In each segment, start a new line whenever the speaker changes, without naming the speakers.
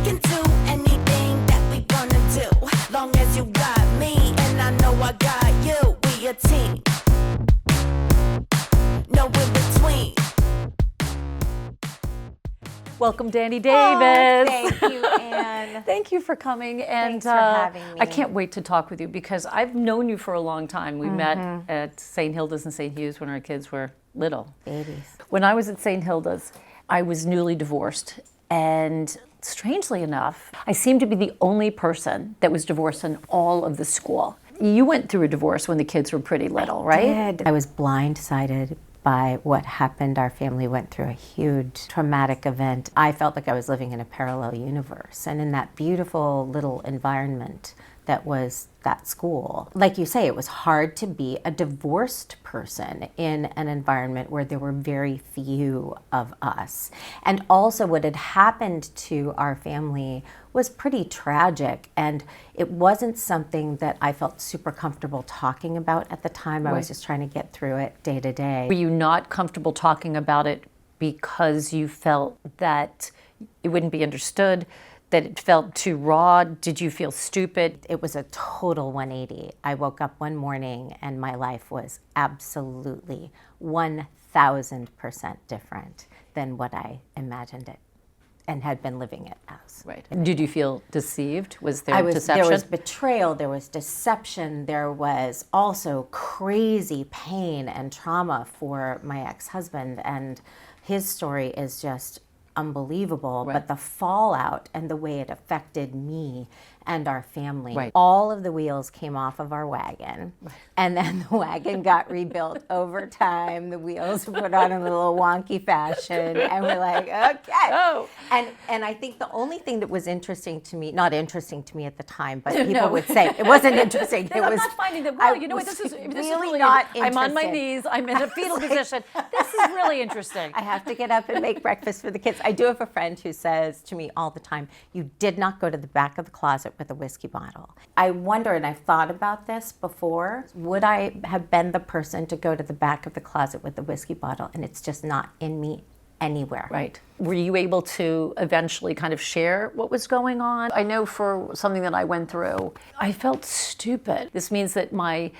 can do anything that we wanna do. Long as you got me, and I know I got you. We a team. No in between.
Welcome, Dani Davis.
Thank you, Ann.
Thank you for coming. And
Thanks for having me.
I can't wait to talk with you because I've known you for a long time. We met at St. Hilda's and St. Hugh's when our kids were little.
Babies.
When I was at St. Hilda's, I was newly divorced. And strangely enough, I seemed to be the only person that was divorced in all of the school. You went through a divorce when the kids were pretty little, right?
I was blindsided by what happened. Our family went through a huge traumatic event. I felt like I was living in a parallel universe, and in that beautiful little environment that was that school. Like you say, it was hard to be a divorced person in an environment where there were very few of us. And also what had happened to our family was pretty tragic, and it wasn't something that I felt super comfortable talking about at the time. I was just trying to get through it day to day.
Were you not comfortable talking about it because you felt that it wouldn't be understood, that it felt too raw? Did you feel stupid?
It was a total 180. I woke up one morning and my life was absolutely 1,000% different than what I imagined it and had been living it as.
Right. Did you feel deceived? Was there deception?
There was betrayal, there was deception, there was also crazy pain and trauma for my ex-husband, and his story is just unbelievable, but the fallout and the way it affected me and our family, all of the wheels came off of our wagon, and then the wagon got rebuilt over time. The wheels were put on in a little wonky fashion, and we're like, okay. And I think the only thing that was interesting to me, not interesting to me at the time, but people would say it wasn't interesting.
I'm not finding that. Wow, you know what? This is really
not
I'm on my knees. I'm in a fetal position. This is really interesting.
I have to get up and make breakfast for the kids. I do have a friend who says to me all the time, "You did not go to the back of the closet with a whiskey bottle." I wonder, and I've thought about this before, would I have been the person to go to the back of the closet with the whiskey bottle? And it's just not in me anywhere.
Right. Were you able to eventually kind of share what was going on? I know for something that I went through, I felt stupid. This means that my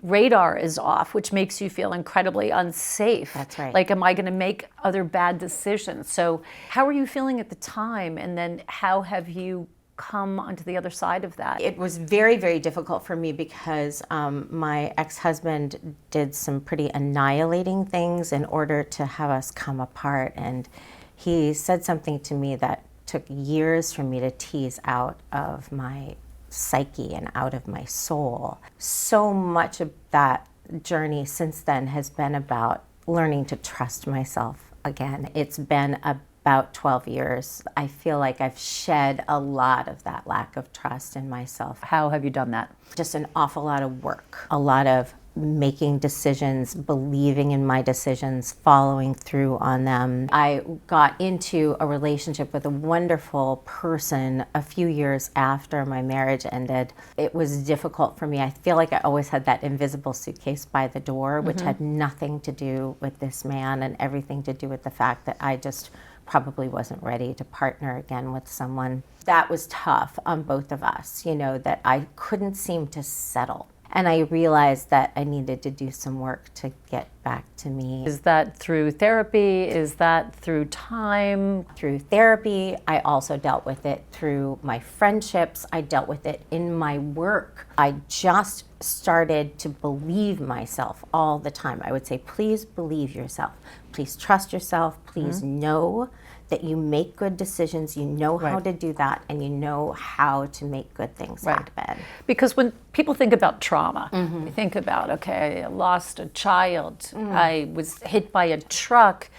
radar is off, which makes you feel incredibly unsafe.
That's right.
Like, am I going to make other bad decisions? So how were you feeling at the time? And then how have you come onto the other side of that?
It was very, very difficult for me because my ex-husband did some pretty annihilating things in order to have us come apart. And he said something to me that took years for me to tease out of my psyche and out of my soul. So much of that journey since then has been about learning to trust myself again. It's been about 12 years. I feel like I've shed a lot of that lack of trust in myself.
How have you done that?
Just an awful lot of work, a lot of making decisions, believing in my decisions, following through on them. I got into a relationship with a wonderful person a few years after my marriage ended. It was difficult for me. I feel like I always had that invisible suitcase by the door, which had nothing to do with this man and everything to do with the fact that I just probably wasn't ready to partner again with someone. That was tough on both of us, you know, that I couldn't seem to settle. And I realized that I needed to do some work to get back to me.
Is that through therapy? Is that through time?
Through therapy. I also dealt with it through my friendships. I dealt with it in my work. I just started to believe myself all the time. I would say, please believe yourself. Please trust yourself. Please know that you make good decisions, you know how to do that, and you know how to make good things happen.
Because when people think about trauma, they think about, okay, I lost a child, I was hit by a truck,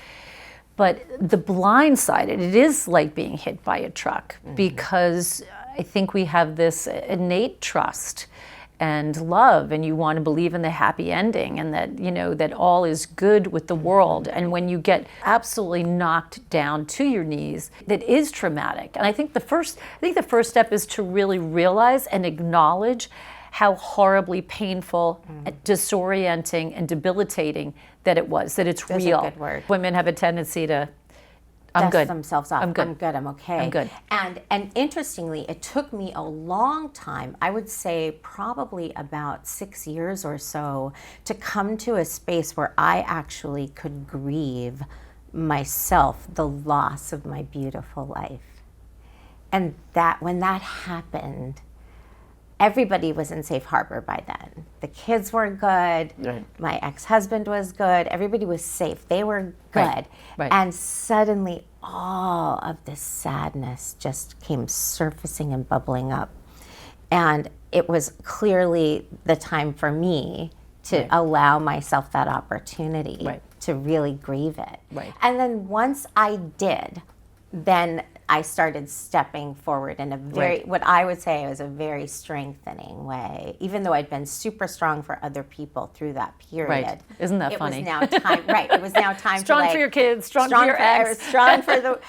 but the blind side, it is like being hit by a truck, because I think we have this innate trust and love, and you want to believe in the happy ending, and that, you know, that all is good with the world. And when you get absolutely knocked down to your knees, that is traumatic. And I think the first step is to really realize and acknowledge how horribly painful, disorienting, and debilitating that it was, that it's real.
That's a good word.
Women have a tendency to I'm
dust
good.
themselves off.
I'm good.
I'm good. I'm okay.
I'm good.
And interestingly, it took me a long time, I would say probably about 6 years or so, to come to a space where I actually could grieve myself, the loss of my beautiful life. And that when that happened, everybody was in safe harbor by then. The kids were good.
Right.
My ex-husband was good. Everybody was safe. They were good.
Right. Right.
And suddenly all of this sadness just came surfacing and bubbling up. And it was clearly the time for me to allow myself that opportunity to really grieve it.
Right.
And then once I did, then I started stepping forward in a very, what I would say was a very strengthening way, even though I'd been super strong for other people through that period.
Right. Isn't that funny?
It was now time, it was now time
Strong
to
for your kids, strong for your ex.
strong for the,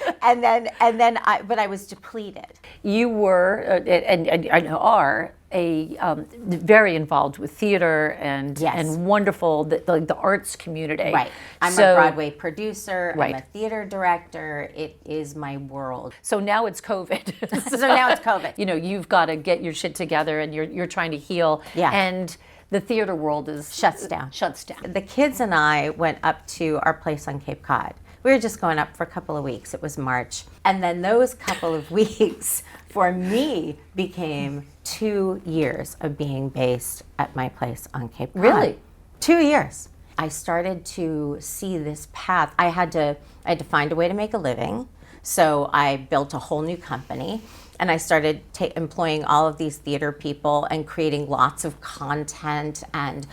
but I was depleted.
You were, and are, very involved with theater and wonderful, the arts community.
Right. I'm a Broadway producer. I'm a theater director. It is my world.
So now it's COVID.
So now it's COVID.
You know, you've got to get your shit together, and you're trying to heal.
Yeah.
And the theater world
shuts down.
Shuts down.
The kids and I went up to our place on Cape Cod. We were just going up for a couple of weeks. It was March. And then those couple of weeks for me became 2 years of being based at my place on Cape Cod.
Really?
2 years. I started to see this path. I had to find a way to make a living. So I built a whole new company. And I started employing all of these theater people and creating lots of content and,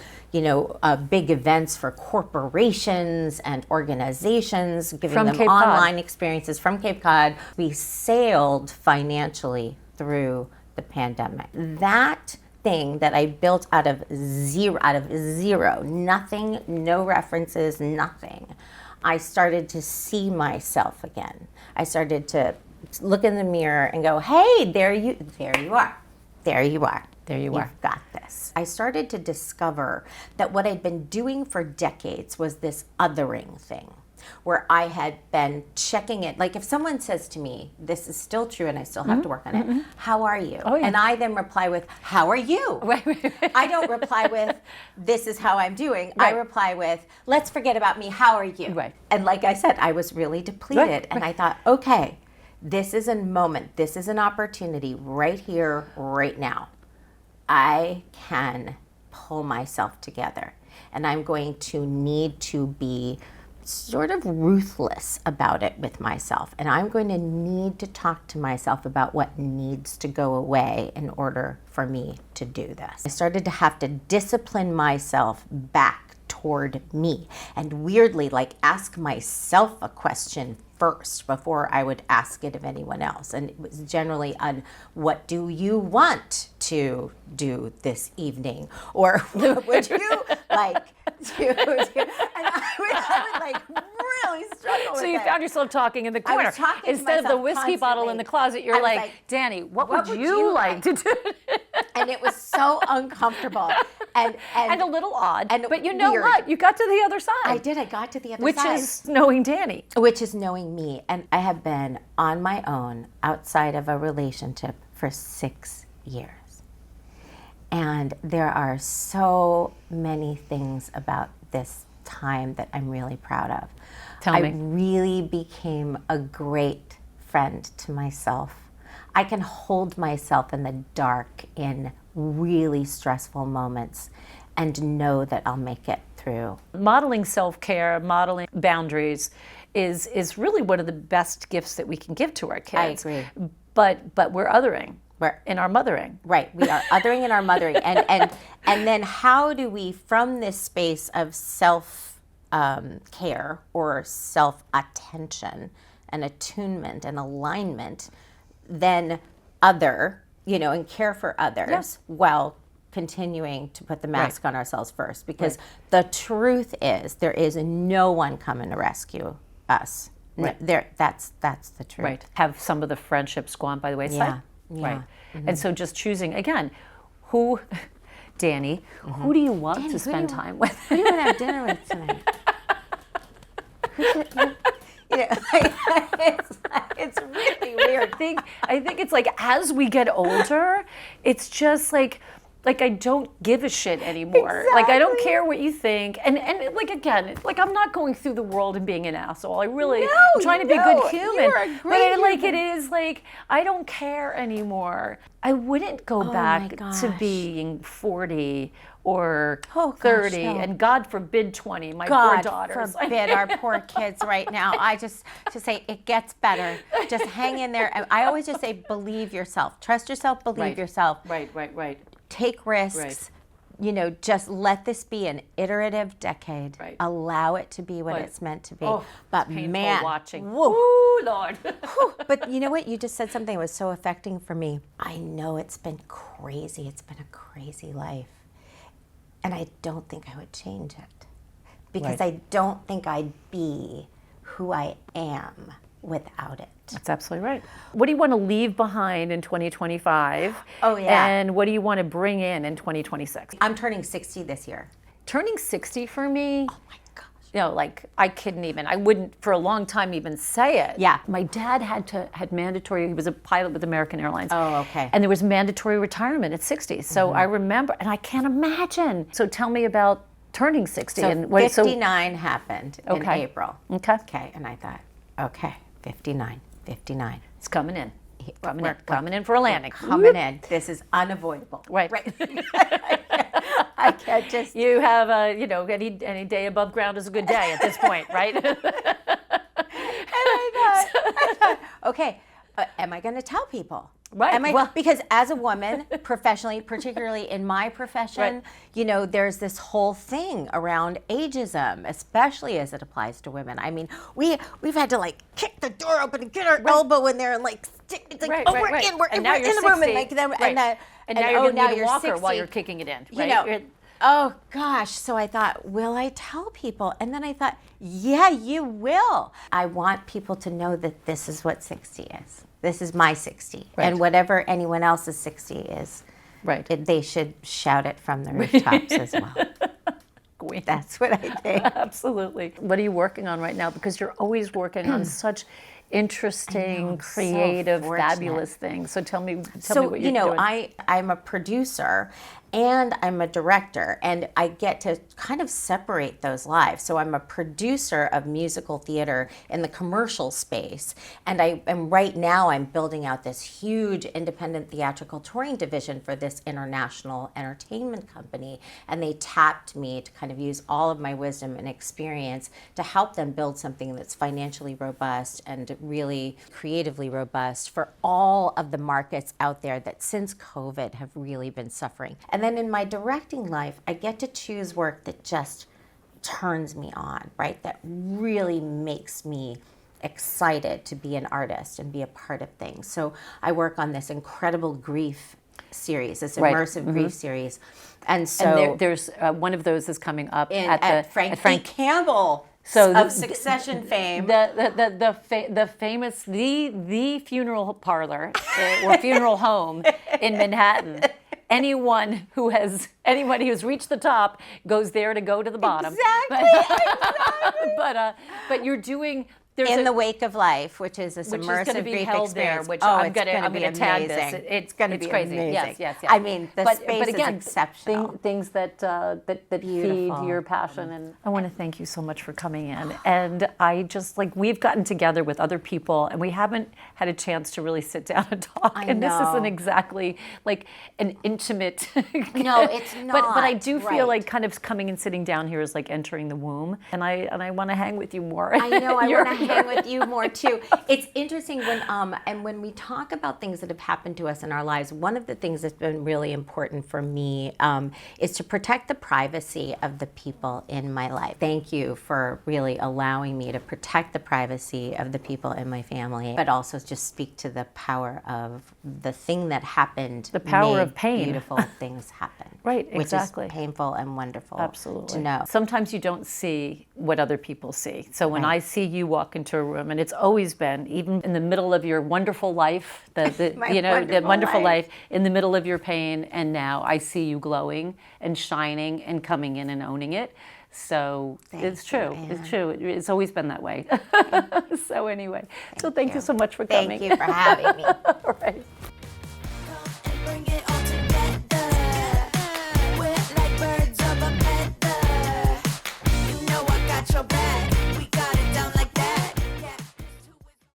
big events for corporations and organizations, giving
From
them
Cape Cod.
online experiences from Cape Cod. We sailed financially through the pandemic. That thing that I built out of zero, nothing, no references, nothing. I started to see myself again. I started to look in the mirror and go, hey, there you are. You've got this. I started to discover that what I'd been doing for decades was this othering thing, where I had been checking it. Like if someone says to me, this is still true and I still have to work on it, how are you?
Oh, yeah.
And I then reply with, how are you? I don't reply with, this is how I'm doing. I reply with, let's forget about me, how are you?
Right.
And like I said, I was really depleted. And I thought, okay, this is a moment, this is an opportunity right here, right now. I can pull myself together, and I'm going to need to be sort of ruthless about it with myself, and I'm going to need to talk to myself about what needs to go away in order for me to do this. I started to have to discipline myself back toward me, and weirdly, like, ask myself a question first before I would ask it of anyone else. And it was generally on, what do you want to do this evening? Or what would you like to do? And I would like really struggle with it.
So you found yourself talking in the corner.
I was talking to
Instead of the
myself
whiskey bottle in the closet, you're like, Dani, what would you like to do?
And it was so uncomfortable. And
a little odd. But you know
weird.
what? You got to the other side.
I did. I got to the other
Which
side.
is knowing Dani.
Which is knowing me. And I have been on my own outside of a relationship for 6 years. And there are so many things about this time that I'm really proud of.
Tell me.
I really became a great friend to myself. I can hold myself in the dark in really stressful moments and know that I'll make it through.
Modeling self-care, modeling boundaries is really one of the best gifts that we can give to our kids.
I agree.
But we're othering.
We're
in our mothering.
Right, we are othering in our mothering. And then how do we, from this space of self-care or self-attention and attunement and alignment, then other, and care for others while continuing to put the mask on ourselves first. Because the truth is, there is no one coming to rescue us.
Right.
That's the truth.
Right. Have some of the friendships gone by the wayside?
Yeah.
Right. Mm-hmm. And so just choosing, again, who, Dani, who do you want to spend time with?
Who do you want to have dinner with tonight? You know, it's really weird.
I think it's like as we get older, it's just like I don't give a shit anymore. Like I don't care what you think. And like again, like I'm not going through the world and being an asshole. I really I'm trying to be a good human.
You're a great
but like
human.
it is like I don't care anymore. I wouldn't go back to
gosh.
being 40 or
Oh, gosh,
30
no.
and God forbid 20. My
God
poor daughters.
forbid our poor kids right now. I just say it gets better. Just hang in there. And I always just say believe yourself. Trust yourself, believe yourself.
Right.
Take risks.
Right.
You know, just let this be an iterative decade.
Right.
Allow it to be what
But-
it's meant to be.
Oh,
but
painful
man,
watching.
woo.
Ooh, Lord.
But you know what? You just said something that was so affecting for me. I know it's been crazy. It's been a crazy life. And I don't think I would change it. Because I don't think I'd be who I am without it.
That's absolutely right. What do you want to leave behind in 2025?
Oh, yeah.
And what do you want to bring in 2026?
I'm turning 60 this year.
Turning 60 for me,
Oh my gosh.
you know, like I wouldn't for a long time even say it.
Yeah.
My dad had mandatory, he was a pilot with American Airlines.
Oh, okay.
And there was mandatory retirement at 60. So I remember, and I can't imagine. So tell me about turning 60.
So
and
59 happened in
Okay.
April.
Okay.
Okay, and I thought, okay, 59.
It's coming in.
We're
Coming in for a landing.
coming in. This is unavoidable.
Right.
I can't just.
You have any day above ground is a good day at this point, right?
I thought, okay, am I going to tell people?
Right,
Am I,
well-
because as a woman, professionally, particularly in my profession,
Right.
you know, there's this whole thing around ageism, especially as it applies to women. I mean, we've had to like kick the door open and get our elbow in there and like stick. It's like,
Right,
oh,
right,
we're
right.
in, we're
And
in,
now
we're
you're
in the room,
60,
and like them,
right. And now you're
oh,
going to
now
need a
you're
walker
60.
while you're kicking it in,
You
right?
know, oh gosh. So I thought, will I tell people? And then I thought, yeah, you will. I want people to know that this is what 60 is. This is my 60.
Right.
And whatever anyone else's 60 is,
Right.
they should shout it from the rooftops as well.
Queen.
That's what I think.
Absolutely. What are you working on right now? Because you're always working on such interesting,
I'm so
creative,
fortunate.
fabulous things. So tell me what
So,
you're
you know,
doing.
I'm a producer and I'm a director, and I get to kind of separate those lives. So I'm a producer of musical theater in the commercial space, and right now I'm building out this huge independent theatrical touring division for this international entertainment company, and they tapped me to kind of use all of my wisdom and experience to help them build something that's financially robust and really creatively robust for all of the markets out there that since COVID have really been suffering. And then in my directing life, I get to choose work that just turns me on, right? That really makes me excited to be an artist and be a part of things. So I work on this incredible grief series, this
Right.
immersive grief series. And so
And there's one of those is coming up
at Frank Campbell
So
of Succession fame.
the famous the funeral parlor or funeral home in Manhattan. Anybody who's reached the top goes there to go to the bottom.
Exactly.
But you're doing
In the Wake of Life, which is this
which is
immersive
going to be
grief
held
experience.
there, which
oh,
I'm
it's
going
gonna
to tag this.
amazing.
It's
going to
it's
be
crazy.
amazing.
Yes.
I mean, the space
again,
is exceptional.
Things that feed
Beautiful.
your passion. And I want to thank you so much for coming in. And I just we've gotten together with other people, and we haven't had a chance to really sit down and talk. And this isn't
know.
exactly like an intimate.
No, it's not.
But I do feel
Right.
like kind of coming and sitting down here is like entering the womb, and I want to hang with you more.
I know. I
You're-
want to hang with you more too. It's interesting when we talk about things that have happened to us in our lives. One of the things that's been really important for me is to protect the privacy of the people in my life. Thank you for really allowing me to protect the privacy of the people in my family, but also just speak to the power of the thing that happened.
The power
made
of pain.
Beautiful things happen.
Right,
Which
exactly.
is painful and wonderful
Absolutely.
to know.
Sometimes you don't see what other people see. So when I see you walk into a room, and it's always been, even in the middle of your wonderful life, the
My
wonderful
wonderful
life,
life.
in the middle of your pain, and now I see you glowing and shining and coming in and owning it. So it's
you,
true.
Ann.
It's true. It's always been that way. So anyway, so thank you so much for coming.
Thank you for having me.
All right.